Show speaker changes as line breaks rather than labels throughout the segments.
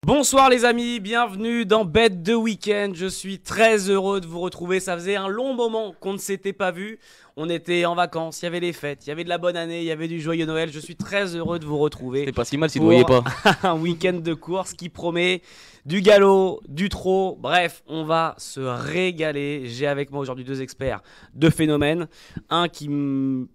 Bonsoir les amis, bienvenue dans Bet de Week-end. Je suis très heureux de vous retrouver. Ça faisait un long moment qu'on ne s'était pas vu. On était en vacances, il y avait les fêtes, il y avait de la bonne année, il y avait du joyeux Noël. Je suis très heureux de vous retrouver.
C'est pas si mal si vous ne voyez pas.
Un week-end de course qui promet du galop, du trot. Bref, on va se régaler. J'ai avec moi aujourd'hui deux experts, deux phénomènes. Un qui me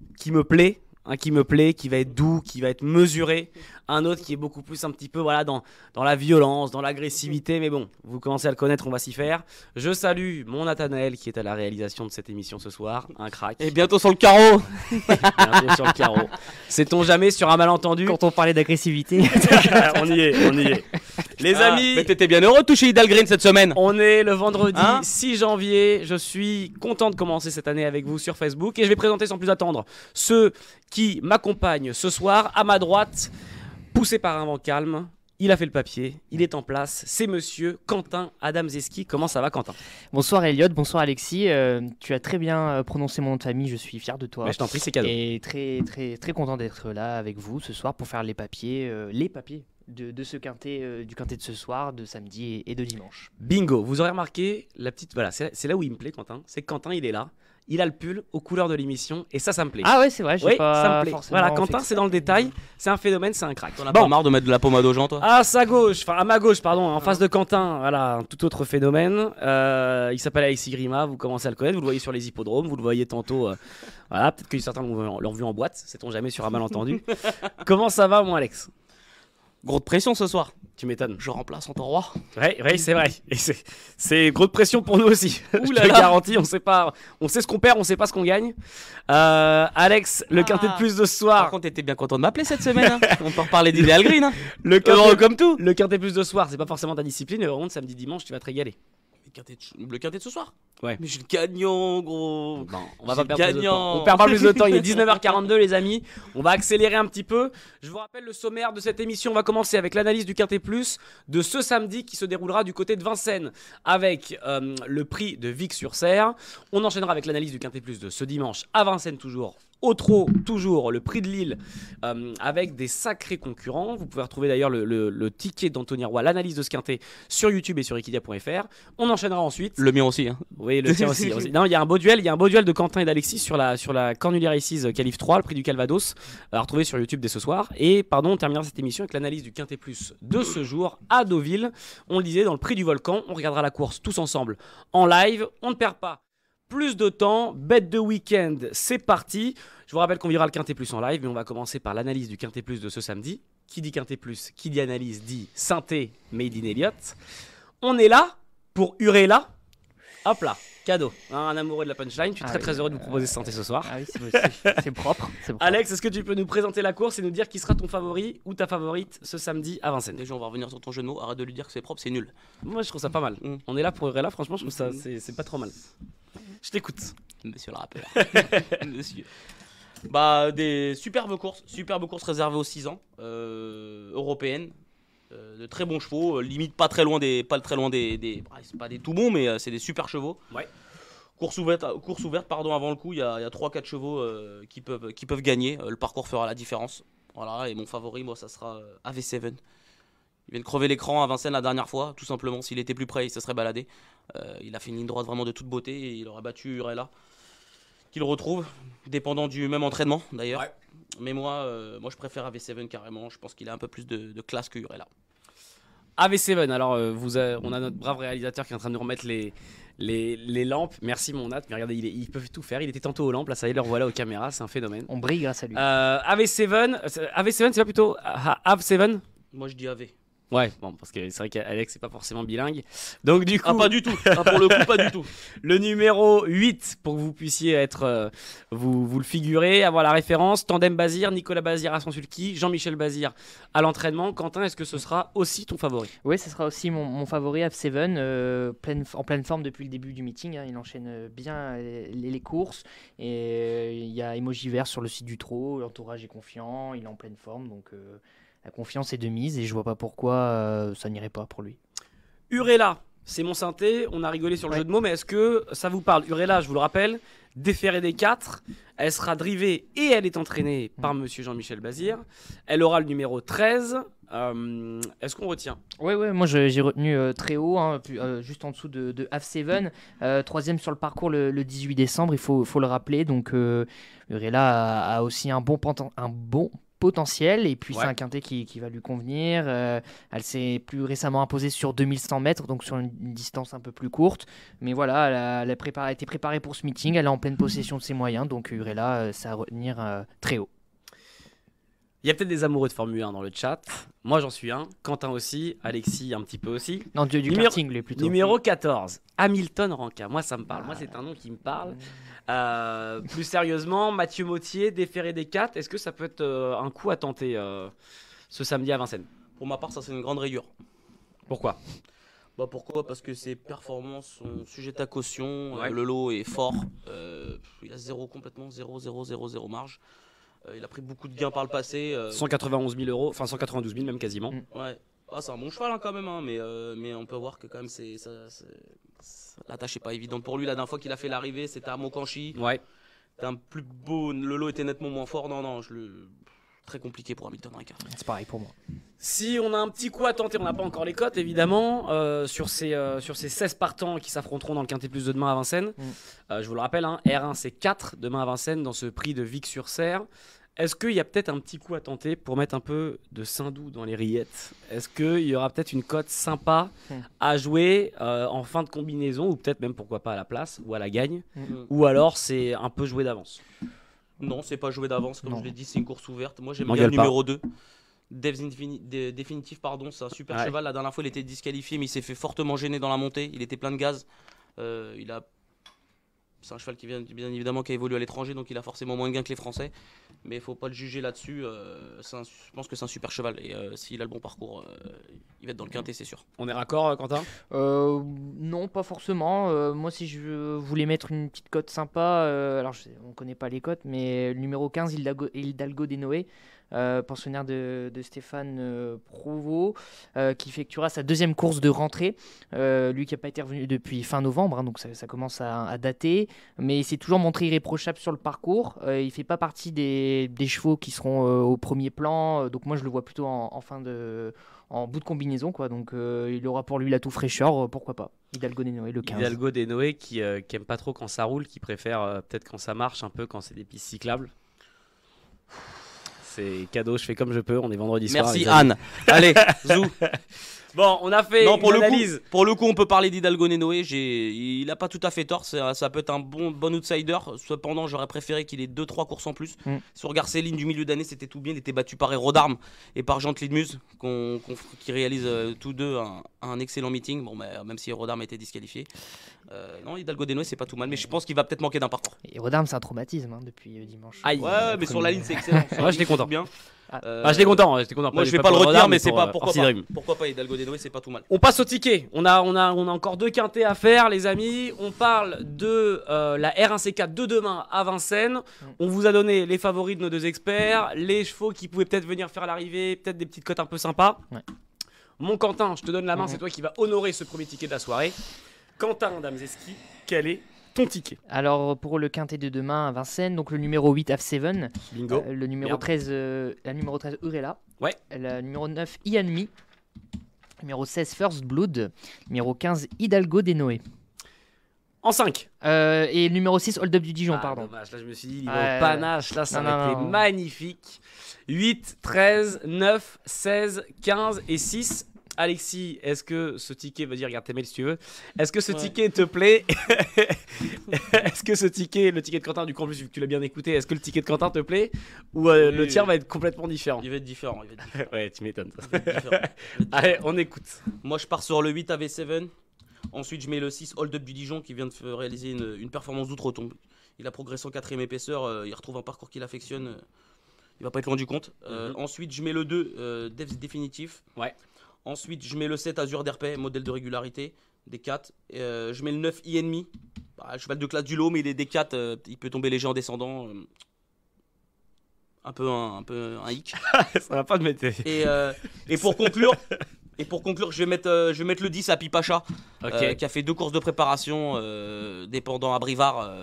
plaît. Qui va être doux, qui va être mesuré. Un autre qui est beaucoup plus un petit peu voilà, dans la violence, dans l'agressivité. Mais bon, vous commencez à le connaître, on va s'y faire. Je salue mon Nathanaël qui est à la réalisation de cette émission ce soir. Un crack.
Et bientôt sur le carreau.
Bientôt sur le carreau. Sait-on jamais sur un malentendu.
Quand on parlait d'agressivité.
On y est. Les amis.
Mais t'étais bien heureux de toucher Hidalgreen cette semaine.
On est le vendredi 6 janvier. Je suis content de commencer cette année avec vous sur Facebook. Et je vais présenter sans plus attendre ceux qui m'accompagne ce soir. À ma droite, poussé par un vent calme, il a fait le papier, il est en place, c'est monsieur Quentin Adamzeski. Comment ça va, Quentin?
Bonsoir Elliot, bonsoir Alexis. Tu as très bien prononcé mon nom de famille, je suis fier de toi.
Mais je t'en prie, c'est cadeau.
Et très content d'être là avec vous ce soir pour faire les papiers de ce quintet, du quintet de ce soir, de samedi et de dimanche.
Bingo, vous aurez remarqué, la petite, voilà, c'est là où il me plaît, Quentin, c'est que Quentin, il est là. Il a le pull aux couleurs de l'émission et ça me plaît.
Ah ouais, c'est vrai,
oui,
pas
ça me plaît.
forcément.
Voilà, Quentin, c'est dans le détail, c'est un phénomène, c'est un crack.
T'en as pas marre de mettre de la pommade aux gens, toi?
À ma gauche, en face de Quentin, voilà, un tout autre phénomène. Il s'appelle Alexis Grima, vous commencez à le connaître, vous le voyez sur les hippodromes, vous le voyez tantôt. Voilà, peut-être que certains l'ont vu en boîte, sait-on jamais sur un malentendu. Comment ça va, mon Alex?
Gros de pression ce soir.
Tu m'étonnes.
Je remplace en temps roi.
Oui, c'est vrai. Et c'est gros de pression pour nous aussi. Je te le garantis, on sait ce qu'on perd, on sait pas ce qu'on gagne. Alex, le quintet de plus de ce soir.
Par contre, t'étais bien content de m'appeler cette semaine. Hein. On peut reparler d'Hidalgreen. Hein.
Le quintet,
comme tout.
Le quintet plus de ce soir, c'est pas forcément ta discipline. Mais par contre, samedi, dimanche, tu vas te régaler.
Le quintet de ce soir?
Ouais.
Mais j'ai le gagnant, gros.
Bon, on va pas perdre plus de temps.
On
On perd pas plus de temps. Il est 19h42, les amis. On va accélérer un petit peu. Je vous rappelle le sommaire de cette émission. On va commencer avec l'analyse du Quintet Plus de ce samedi qui se déroulera du côté de Vincennes avec le prix de Vic-sur-Serre. On enchaînera avec l'analyse du Quintet Plus de ce dimanche à Vincennes toujours. Au trot, toujours le prix de Lille avec des sacrés concurrents. Vous pouvez retrouver d'ailleurs le ticket d'Anthony Roy, l'analyse de ce quintet sur YouTube et sur Equidia.fr. On enchaînera ensuite.
Le mien aussi. Hein.
Oui, le tien aussi. Non, il y a un beau duel de Quentin et d'Alexis sur la Cornulier Races Calif 3, le prix du Calvados, à retrouver sur YouTube dès ce soir. Et on terminera cette émission avec l'analyse du Quintet Plus de ce jour à Deauville. On le disait, dans le prix du Volcan, on regardera la course tous ensemble en live. On ne perd pas plus de temps. Bet de Week-end, c'est parti. Je vous rappelle qu'on vivra le Quintet Plus en live, mais on va commencer par l'analyse du Quintet Plus de ce samedi. Qui dit Quintet Plus, qui dit analyse, dit synthé made in Elliott. On est là pour hurler là. Hop là, cadeau. Un amoureux de la punchline. Je suis très heureux de vous proposer ce synthé ce soir.
Ah oui, c'est propre.
Alex, est-ce que tu peux nous présenter la course et nous dire qui sera ton favori ou ta favorite ce samedi à Vincennes?
Déjà, on va revenir sur ton jeu de mots. Arrête de lui dire que c'est propre, c'est nul.
Moi, je trouve ça pas mal. On est là pour hurler là. Franchement, je trouve ça c'est pas trop mal. Je t'écoute.
Monsieur le rappeur. Monsieur. Bah, des superbes courses réservées aux 6 ans, européennes, de très bons chevaux, limite pas très loin des c'est pas des tout bons, mais c'est des super chevaux. Ouais. Course ouverte avant le coup, il y a 3-4 chevaux qui peuvent gagner. Le parcours fera la différence. Voilà, et mon favori, moi, ça sera AV7. Il vient de crever l'écran à Vincennes la dernière fois, tout simplement. S'il était plus près, il se serait baladé. Il a fait une ligne droite vraiment de toute beauté et il aurait battu Urella, qu'il retrouve, dépendant du même entraînement d'ailleurs. Ouais. Mais moi, je préfère AV7 carrément. Je pense qu'il a un peu plus de classe que Urella.
AV7, alors on a notre brave réalisateur qui est en train de nous remettre les lampes. Merci mon Nat, mais regardez, il peut tout faire. Il était tantôt aux lampes, là ça y est, le revoilà aux caméras, c'est un phénomène.
On brille grâce à lui.
AV7, c'est pas plutôt AV7?
Moi je dis AV.
Ouais, bon, parce que c'est vrai qu'Alex n'est pas forcément bilingue. Donc du coup...
Ah, pas du tout. Ah, pour le coup, pas du tout.
Le numéro 8, pour que vous puissiez être... vous le figurez, avoir la référence. Tandem Bazir, Nicolas Bazir à son sulky, Jean-Michel Bazir à l'entraînement. Quentin, est-ce que ce sera aussi ton favori?
Oui, ce sera aussi mon favori, F7, en pleine forme depuis le début du meeting. Hein, il enchaîne bien les courses. Et il y a Emoji Vert sur le site du trot. L'entourage est confiant, il est en pleine forme. Donc... la confiance est de mise et je vois pas pourquoi ça n'irait pas pour lui.
Urella, c'est mon synthé. On a rigolé sur le jeu de mots, mais est-ce que ça vous parle? Urella, je vous le rappelle, déférée des 4. Elle sera drivée et elle est entraînée par monsieur Jean-Michel Bazir. Elle aura le numéro 13. Est-ce qu'on retient?
Ouais, moi j'ai retenu très haut, hein, juste en dessous de Half Seven, troisième sur le parcours le 18 décembre, il faut le rappeler. Donc Urela a aussi un bon potentiel, et puis c'est un quintet qui va lui convenir. Elle s'est plus récemment imposée sur 2100 mètres, donc sur une distance un peu plus courte. Mais voilà, elle a été préparée pour ce meeting, elle est en pleine possession de ses moyens, donc Urela, c'est à retenir très haut.
Il y a peut-être des amoureux de Formule 1 dans le chat. Moi, j'en suis un. Quentin aussi. Alexis, un petit peu aussi.
Non, du karting, lui, plutôt.
Numéro 14. Hamilton Rankin. Moi, ça me parle. Moi, c'est un nom qui me parle. Plus sérieusement, Mathieu Mauthier, déféré des 4. Est-ce que ça peut être un coup à tenter ce samedi à Vincennes?
Pour ma part, ça c'est une grande rayure.
Pourquoi?
Pourquoi? Parce que ses performances sont sujettes à caution. Le lot est fort. Il a complètement 0 marge. Il a pris beaucoup de gains par le passé.
191 000 euros, enfin 192 000 même quasiment.
Ouais, c'est un bon cheval hein, quand même, hein, mais on peut voir que quand même la tâche n'est pas évidente pour lui. La dernière fois qu'il a fait l'arrivée, c'était à Mokanchi.
Ouais.
C'était un plus beau, le lot était nettement moins fort. Non, très compliqué pour Hamilton Rankin.
C'est pareil pour moi.
Si on a un petit coup à tenter, on n'a pas encore les cotes évidemment, sur ces 16 partants qui s'affronteront dans le Quintet Plus de demain à Vincennes. Je vous le rappelle, hein, R1 c'est 4 demain à Vincennes dans ce prix de Vic-sur-Serre. Est-ce qu'il y a peut-être un petit coup à tenter pour mettre un peu de Saint-Doux dans les rillettes? Est-ce qu'il y aura peut-être une cote sympa à jouer en fin de combinaison, ou peut-être même pourquoi pas à la place ou à la gagne, ou alors c'est un peu joué d'avance?
Non, c'est pas joué d'avance, comme je l'ai dit, c'est une course ouverte. Moi j'aime bien le numéro 2. Définitif, pardon, c'est un super cheval. La dernière fois il était disqualifié, mais il s'est fait fortement gêner dans la montée. Il était plein de gaz. C'est un cheval qui vient bien évidemment qui a évolué à l'étranger, donc il a forcément moins de gains que les Français. Mais il faut pas le juger là-dessus. Je pense que c'est un super cheval, et s'il a le bon parcours, il va être dans le quintet, c'est sûr.
On est raccord, Quentin?
Non, pas forcément. Moi, si je voulais mettre une petite cote sympa, alors on connaît pas les cotes, mais le numéro 15, Hidalgo de Noé, pensionnaire de Stéphane Provost, qui effectuera sa deuxième course de rentrée. Lui qui n'a pas été revenu depuis fin novembre, hein, donc ça commence à dater, mais il s'est toujours montré irréprochable sur le parcours. Il ne fait pas partie des chevaux qui seront au premier plan, donc moi je le vois plutôt en bout de combinaison, quoi. Donc il aura pour lui l'atout fraîcheur, pourquoi pas. Hidalgo de Noé, le 15.
Hidalgo de Noé qui aime pas trop quand ça roule, qui préfère peut-être quand ça marche un peu, quand c'est des pistes cyclables. C'est cadeau, je fais comme je peux, on est vendredi soir.
Merci Anne. Allez, zou.
Bon, on a fait une analyse.
Pour le coup, on peut parler d'Hidalgo de Noé. Il n'a pas tout à fait tort. Ça peut être un bon outsider. Cependant, j'aurais préféré qu'il ait 2-3 courses en plus. Si on regarde ses lignes du milieu d'année, c'était tout bien. Il était battu par Héros d'Armes et par Jean Lidmuse, qui réalisent tous deux un excellent meeting. Bon, même si Héros d'Armes était disqualifié. Non, Hidalgo de Noé, c'est pas tout mal. Mais je pense qu'il va peut-être manquer d'un parcours.
Héros d'Armes, c'est un traumatisme depuis dimanche.
Aïe.
Ouais, mais sur la ligne, c'est excellent.
Moi, j'étais content.
Bien.
J'étais content.
Moi, je vais pas le retenir, mais c'est pas pourquoi pas Hidalgo de Noé, c'est pas tout mal.
On passe au ticket. On a encore 2 quintets à faire, les amis. On parle de la R1C4 de demain à Vincennes. On vous a donné les favoris de nos 2 experts, les chevaux qui pouvaient peut-être venir faire l'arrivée, peut-être des petites cotes un peu sympas. Mon Quentin, je te donne la main, c'est toi qui vas honorer ce premier ticket de la soirée. Quentin Damzeski, quel est ton ticket?
Alors pour le quintet de demain à Vincennes, donc le numéro 8 Half Seven,
bingo.
Le numéro 13 Urela,
ouais.
Le numéro 9 Ianmi, numéro 16 First Blood, numéro 15 Hidalgo de Noé.
En 5.
Et le numéro 6 Hold Up du Dijon, pardon.
Dommage, là je me suis dit, il va au panache, là ça aurait été
non.
magnifique. 8, 13, 9, 16, 15 et 6. Alexis, est-ce que ce ticket, vas-y regarde tes mails si tu veux, est-ce que ce ticket te plaît? Est-ce que ce ticket, le ticket de Quentin, du coup en plus vu que tu l'as bien écouté, est-ce que le ticket de Quentin te plaît? Ou le tien va être complètement différent?
Il va être différent.
Ouais, tu m'étonnes. Allez, on écoute.
Moi je pars sur le 8 AV7. Ensuite je mets le 6 Hold Up du Dijon qui vient de réaliser une performance d'outre-tombe. Il a progressé en 4ème épaisseur, il retrouve un parcours qu'il affectionne, il va pas être loin du compte. Ensuite je mets le 2 Définitif.
Ouais.
Ensuite, je mets le 7 Azur d'Herpé, modèle de régularité, des 4. Je mets le 9 Ienmi, cheval de classe du lot, mais il est des 4, il peut tomber léger en descendant. Un peu un hic.
Ça va pas te mettre.
Et pour conclure, je vais mettre le 10 à Pipacha,
Okay.
qui a fait 2 courses de préparation, dépendant à Brivard.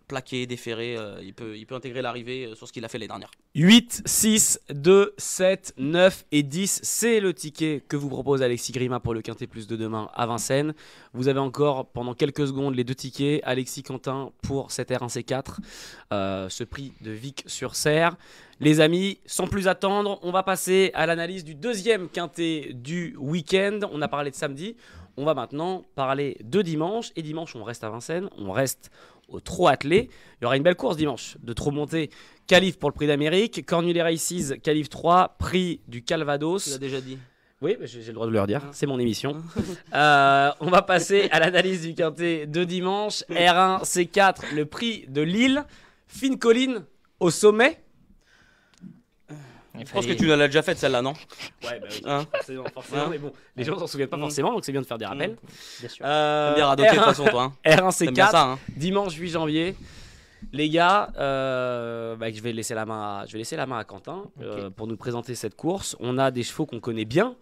plaqué, déféré. Il peut intégrer l'arrivée sur ce qu'il a fait l'année dernière.
8, 6, 2, 7, 9 et 10, c'est le ticket que vous propose Alexis Grima pour le Quintet Plus de demain à Vincennes. Vous avez encore pendant quelques secondes les 2 tickets. Alexis Quentin pour cette R1C4, ce prix de Vic sur Serre. Les amis, sans plus attendre, on va passer à l'analyse du deuxième Quintet du week-end. On a parlé de samedi, on va maintenant parler de dimanche. Et dimanche, on reste à Vincennes, on reste au trot attelé. Il y aura une belle course dimanche de trot monté. Qualif pour le prix d'Amérique, Cornulier Races, Qualif 3, prix du Calvados.
Tu l'as déjà dit.
Oui, j'ai le droit de le redire, c'est mon émission. On va passer à l'analyse du Quintet de dimanche. R1, C4, le prix de Lille. Fine colline au sommet.
Je pense que tu l'as déjà faite celle-là, non?
Ouais, bah oui,
Hein
forcément, mais bon, les gens s'en souviennent pas forcément, donc c'est bien de faire des rappels.
Bien sûr.
T'aimes bien radoter de toute façon, toi.
R1,
T'aimes bien
C4,
ça, hein.
dimanche 8 janvier. Les gars, je vais laisser la main à Quentin pour nous présenter cette course. On a des chevaux qu'on connaît bien,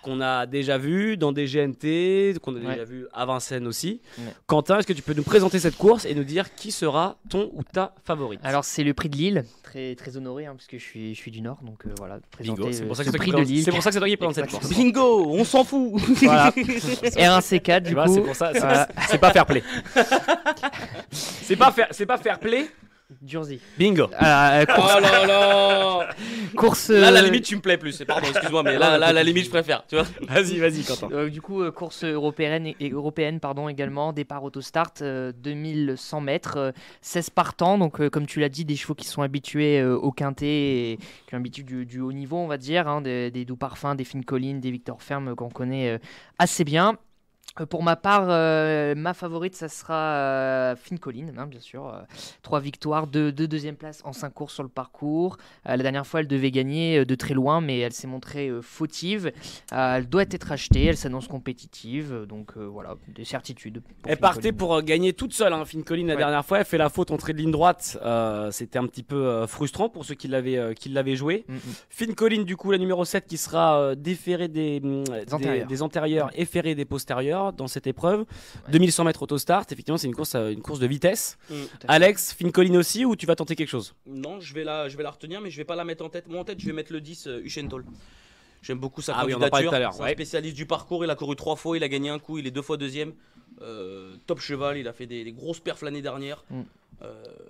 qu'on a déjà vus dans des GNT, qu'on a déjà vus à Vincennes aussi. Ouais. Quentin, est-ce que tu peux nous présenter cette course et nous dire qui sera ton ou ta favorite?
Alors c'est le prix de Lille, très, très honoré, parce que je suis du Nord, donc voilà.
Bingo, c'est pour ça que
c'est
toi qui présente cette course.
Bingo, on s'en fout.
Voilà. R1C4 du coup.
C'est pour ça, c'est pas fair play. C'est pas fair play.
Durzi.
Bingo.
Oh là là.
Course.
Là, la limite, tu me plais plus. Pardon, excuse-moi, mais là, la limite, je préfère. Tu vois.
Vas-y, Quentin.
Du coup, course européenne également. Départ autostart, 2100 mètres, 16 partants. Donc, comme tu l'as dit, des chevaux qui sont habitués au quintet et qui ont l'habitude du haut niveau, on va dire. Hein, des Doux Parfums, des Fine Colline, des Victor Ferme qu'on connaît assez bien. Pour ma part, ma favorite, ça sera Fine Colline, hein, bien sûr. 3 victoires, 2 deuxième places en 5 courses sur le parcours. La dernière fois, elle devait gagner de très loin, mais elle s'est montrée fautive. Elle doit être achetée, elle s'annonce compétitive. Donc voilà, des certitudes.
Elle partait pour gagner toute seule, hein, Fine Colline, la dernière fois. Elle fait la faute entrée de ligne droite. C'était un petit peu frustrant pour ceux qui l'avaient joué. Fine Colline, du coup, la numéro 7 qui sera déférée des antérieurs et ferrée des postérieurs dans cette épreuve. 2100 mètres autostart, effectivement c'est une course de vitesse. Alex, Fine Colline aussi, ou tu vas tenter quelque chose?
Non, je vais la retenir, mais je vais pas la mettre en tête. Moi en tête, je vais mettre le 10 Ushentol. J'aime beaucoup sa candidature. C'est un spécialiste du parcours, il a couru 3 fois, il a gagné un coup, il est 2 fois deuxième. Top cheval, il a fait des grosses perfs l'année dernière.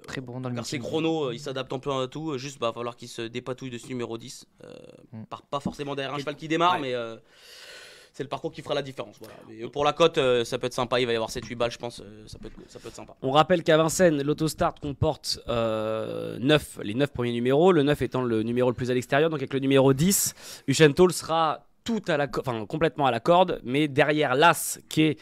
Très bon dans le
ses chronos, il s'adapte un peu à tout. Juste, va falloir qu'il se dépatouille de ce numéro 10. Pas forcément derrière un cheval qui démarre, mais c'est le parcours qui fera la différence. Voilà. Et pour la cote, ça peut être sympa. Il va y avoir 7-8 balles, je pense. Ça peut être sympa.
On rappelle qu'à Vincennes, l'autostart comporte les 9 premiers numéros. Le 9 étant le numéro le plus à l'extérieur. Donc avec le numéro 10, Ushentol sera complètement à la corde, mais derrière l'As qui est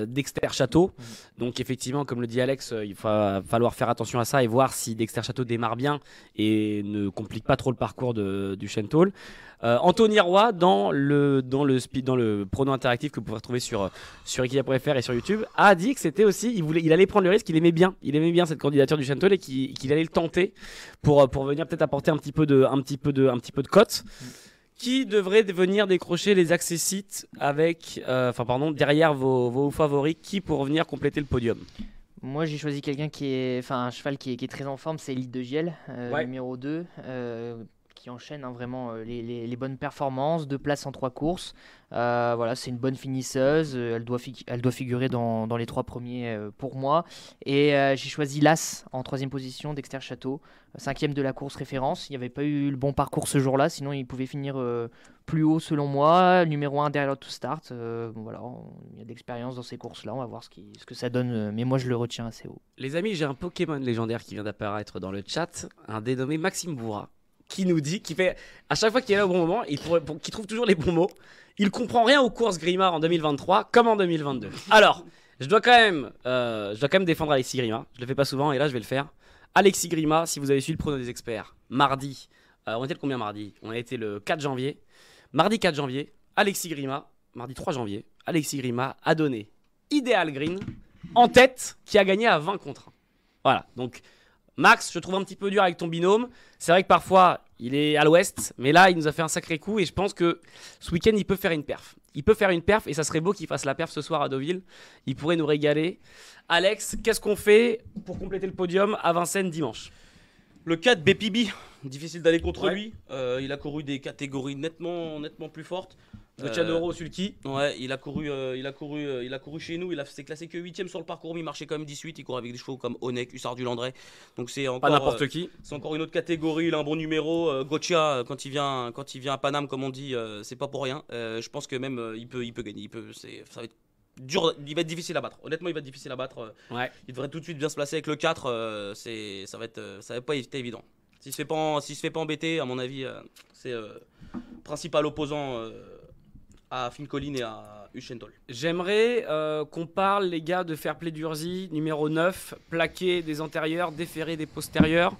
Dexter Château. Donc effectivement, comme le dit Alex, il va falloir faire attention à ça et voir si Dexter Château démarre bien et ne complique pas trop le parcours du Ushentol. Anthony Roy dans le prono interactif que vous pouvez retrouver sur Equidia.fr et sur YouTube a dit que c'était aussi il allait prendre le risque, il aimait bien cette candidature du Ushentol et qu'il allait le tenter pour venir peut-être apporter un petit peu de cote. Qui devrait venir décrocher les accessites derrière vos favoris, qui pour venir compléter le podium?
Moi j'ai choisi quelqu'un un cheval qui est très en forme, c'est Elite de Giel, numéro 2, qui enchaîne vraiment les bonnes performances, 2 places en 3 courses. Voilà, c'est une bonne finisseuse, elle doit figurer dans les 3 premiers pour moi. Et j'ai choisi l'As en 3e position, Dexter Château, 5e de la course référence. Il n'y avait pas eu le bon parcours ce jour-là, sinon il pouvait finir plus haut selon moi. Numéro 1 derrière l'auto-start. Voilà, il y a de l'expérience dans ces courses-là, on va voir ce que ça donne, mais moi je le retiens assez haut.
Les amis, j'ai un Pokémon légendaire qui vient d'apparaître dans le chat, un dénommé Maxime Bourra, qui nous dit, qui fait à chaque fois qu'il est là au bon moment, qui trouve toujours les bons mots. Il comprend rien aux courses Grima en 2023 comme en 2022. Alors, je dois quand même défendre Alexis Grima. Je le fais pas souvent et là je vais le faire. Alexis Grima, si vous avez suivi le prono des experts, mardi, on était le combien mardi? On a été le 4 janvier. Mardi 4 janvier, Alexis Grima, mardi 3 janvier, Alexis Grima a donné Ideal Green en tête qui a gagné à 20 contre 1. Voilà, donc Max, je trouve un petit peu dur avec ton binôme. C'est vrai que parfois, il est à l'ouest, mais là, il nous a fait un sacré coup et je pense que ce week-end, il peut faire une perf. Il peut faire une perf et ça serait beau qu'il fasse la perf ce soir à Deauville. Il pourrait nous régaler. Alex, qu'est-ce qu'on fait pour compléter le podium à Vincennes dimanche?
Le 4 BPB, difficile d'aller contre
Ouais.
lui. Il a couru des catégories nettement plus fortes.
Le Chadoro Sulky.
Ouais, il a couru chez nous. Il s'est classé que 8ème sur le parcours, mais il marchait quand même 18. Il court avec des chevaux comme Onek, Hussard du Landré. Donc c'est encore
Pas n'importe qui.
c'est encore une autre catégorie. Il a un bon numéro. Gotia, quand il vient à Paname, comme on dit, c'est pas pour rien. Je pense que même il peut gagner. Ça va être dur. Il va être difficile à battre. Honnêtement, il va être difficile à battre.
Ouais.
Il devrait tout de suite bien se placer avec le 4. Ça va pas être évident. S'il se fait pas embêter, à mon avis, c'est principal opposant à Finn Collin et à Ushentol.
J'aimerais qu'on parle, les gars, de Fair Play d'Urzy, numéro 9, plaqué des antérieurs, déféré des postérieurs.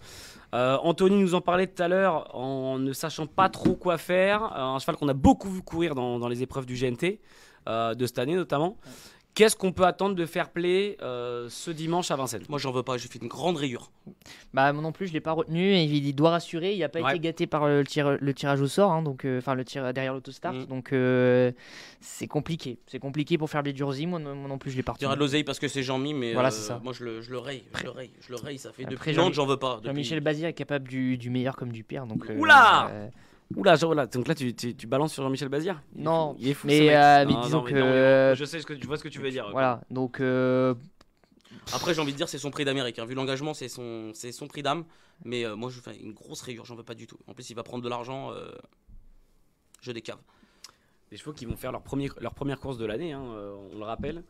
Anthony nous en parlait tout à l'heure en ne sachant pas trop quoi faire. Un cheval qu'on a beaucoup vu courir dans les épreuves du GNT, de cette année notamment. Qu'est-ce qu'on peut attendre de Fair Play ce dimanche à Vincennes?
Moi, j'en veux pas. J'ai fait une grande rayure.
Bah moi non plus je l'ai pas retenu et il doit rassurer, il n'a pas
Ouais.
été gâté par le tirage au sort, hein, donc enfin le tir derrière l'autostart, donc c'est compliqué pour faire les Durzi, moi non plus je l'ai pas
Je dirais
retenu.
de l'oseille parce que c'est Jean-Mi, mais
Voilà, c'est ça.
moi je le raye. Ça fait
Après,
depuis Nantes, j'en veux pas.
Jean-Michel Bazir est capable du meilleur comme du pire, donc
Oula Oula, donc là tu balances sur Jean-Michel Bazir?
Non,
il est fou,
mais,
ce mec.
mais
Non,
disons
non, mais
que
non, je vois ce que tu veux dire.
voilà, donc
Après, j'ai envie de dire, c'est son prix d'Amérique. Hein. Vu l'engagement, c'est son prix d'âme. Mais moi, je fais une grosse rayure, j'en veux pas du tout. En plus, il va prendre de l'argent. Je décave.
Des chevaux qui vont faire leur première course de l'année, hein, on le rappelle.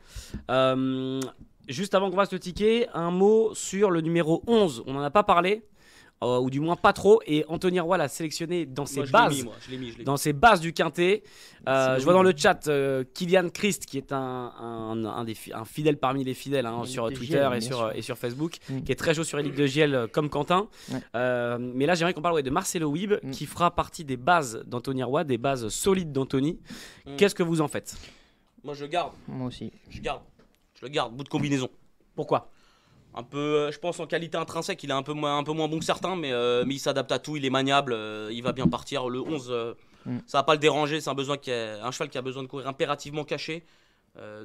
Juste avant qu'on fasse le ticket, un mot sur le numéro 11. On n'en a pas parlé, ou du moins pas trop. Et Anthony Roy l'a sélectionné dans ses
Moi, je
bases.
l'ai mis, moi. Je l'ai mis.
Dans ses bases du quintet. Je vois dans le chat Kylian Christ, qui est un fidèle parmi les fidèles, hein, sur
de
Twitter
Giel,
et sur Facebook,
Mm.
qui est très chaud sur Élite de Giel comme Quentin.
Ouais.
Mais là, j'aimerais qu'on parle de Marcelo Wib, qui fera partie des bases d'Anthony Roy, des bases solides d'Anthony.
Mm.
Qu'est-ce que vous en faites?
Moi, je garde.
moi aussi.
Je le garde. Bout de combinaison.
Pourquoi?
Un peu, je pense en qualité intrinsèque, il est un peu moins bon que certains, mais il s'adapte à tout, il est maniable, il va bien partir. Le 11, ça va pas le déranger, c'est un cheval qui a besoin de courir impérativement caché.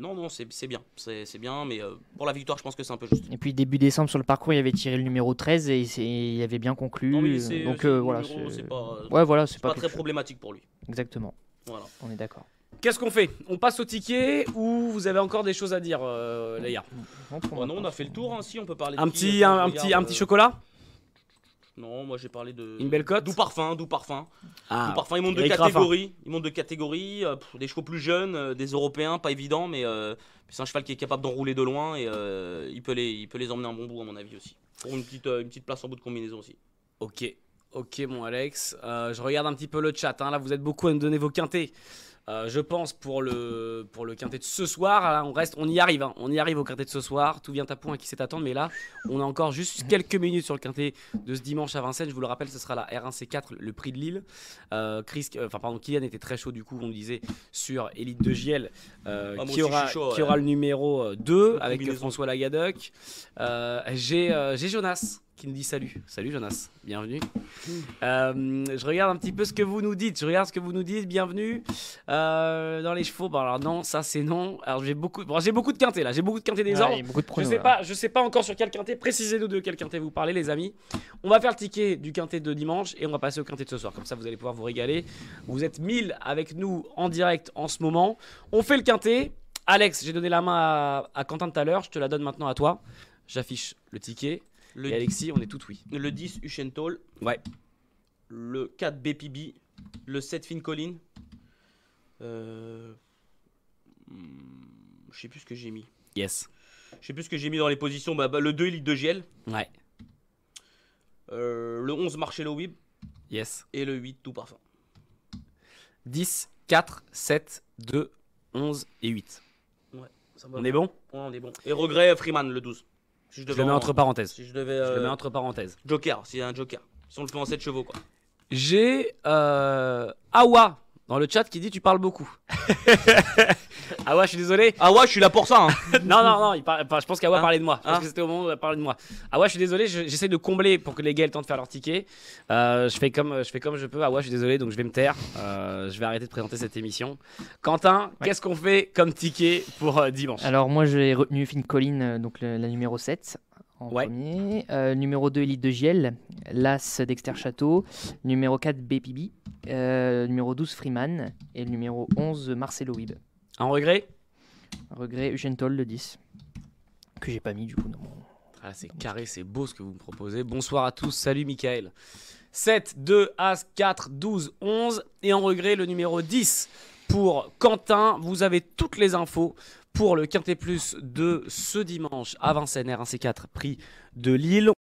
Non, c'est bien, c'est bien, mais pour la victoire, je pense que c'est un peu juste.
Et puis début décembre sur le parcours, il avait tiré le numéro 13 et il avait bien conclu.
Non, mais
donc
le
voilà,
numéro, c'est pas,
ouais, voilà, c'est
pas
pas
très
quelque chose.
problématique pour lui.
Exactement.
Voilà.
On est d'accord.
Qu'est-ce qu'on fait? On passe au ticket ou vous avez encore des choses à dire, les gars?
Non, on a fait le tour, hein, si on peut parler.
Un
de
petit,
qui, attends,
un
je
petit,
regarde,
un petit chocolat?
Non, moi j'ai parlé de.
Une belle cote?
Doux parfum. Doux parfum, il monte de
Eric
catégorie. Il monte de catégorie. Des chevaux plus jeunes, des Européens, pas évident, mais c'est un cheval qui est capable d'enrouler de loin et il peut les emmener un bon bout, à mon avis aussi. Pour une petite place en bout de combinaison aussi.
Ok, mon Alex. Je regarde un petit peu le chat. Hein. Là, vous êtes beaucoup à nous donner vos quintés. Je pense pour le quintet de ce soir, là, on y arrive. Hein. On y arrive au quintet de ce soir. Tout vient à point à qui sait attendre. Mais là, on a encore juste quelques minutes sur le quintet de ce dimanche à Vincennes. Je vous le rappelle, ce sera la R1C4, le prix de Lille. Kylian était très chaud du coup, on le disait, sur Élite de Giel, qui aura le numéro 2 avec
combinaison.
François Lagadec. J'ai Jonas qui nous dit salut. Salut Jonas, bienvenue. Je regarde un petit peu ce que vous nous dites. Bienvenue dans les chevaux. Bon, alors non, ça c'est non. Alors j'ai beaucoup de quintés là. J'ai beaucoup de quintés des ordres.
il y a beaucoup de
Je
pronos,
sais pas encore sur quel quintet. Précisez-nous de quel quintet vous parlez, les amis. On va faire le ticket du quintet de dimanche et on va passer au quintet de ce soir. Comme ça, vous allez pouvoir vous régaler. Vous êtes 1000 avec nous en direct en ce moment. On fait le quintet. Alex, j'ai donné la main à Quentin tout à l'heure. Je te la donne maintenant à toi. J'affiche le ticket. Et Alexis, on est tout oui.
Le 10 Ushentol.
Ouais.
Le 4 BPB. Le 7 Finn Collin. Je sais plus ce que j'ai mis.
Yes.
Je sais plus ce que j'ai mis dans les positions. Le 2 Élite de Giel.
Ouais.
Le 11 Marcelo Wib.
Yes.
Et le 8 Doux Parfum.
10, 4, 7, 2, 11 et 8.
Ouais, ça va.
On est bon?
Ouais, on est bon. Et regret Freeman le 12. Si
Je le mets entre parenthèses.
Si je devais.
Je le mets entre parenthèses.
Joker, s'il y a un Joker. Si on le fait en 7 chevaux, quoi.
J'ai Awa dans le chat qui dit tu parles beaucoup. Ah ouais, je suis désolé.
Ah ouais, je suis là pour ça. Hein.
Non, je pense qu'Awa
Hein
parlait de moi. Je pense
Hein
que c'était au moment où elle parlait de moi. Ah ouais, je suis désolé, j'essaie de combler pour que les gars aient le temps de faire leur ticket. Je fais comme je peux. Ah ouais, je suis désolé, donc je vais me taire. Je vais arrêter de présenter cette émission. Quentin, qu'est-ce qu'on fait comme ticket pour dimanche?
Alors moi j'ai retenu Finn Collin, donc la numéro 7 en
Ouais.
premier. Numéro 2 Elite de Giel, l'As Dexter Château. Numéro 4 BPB. Numéro 12 Freeman. Et le numéro 11 Marcelo Wib.
Un regret?
Regret Eugène Toll, le 10. Que j'ai pas mis du coup dans mon...
Ah, c'est carré, c'est beau ce que vous me proposez. Bonsoir à tous, salut Michael. 7, 2, As, 4, 12, 11. Et en regret, le numéro 10 pour Quentin. Vous avez toutes les infos pour le Quintet Plus de ce dimanche à Vincennes, R1C4, prix de Lille.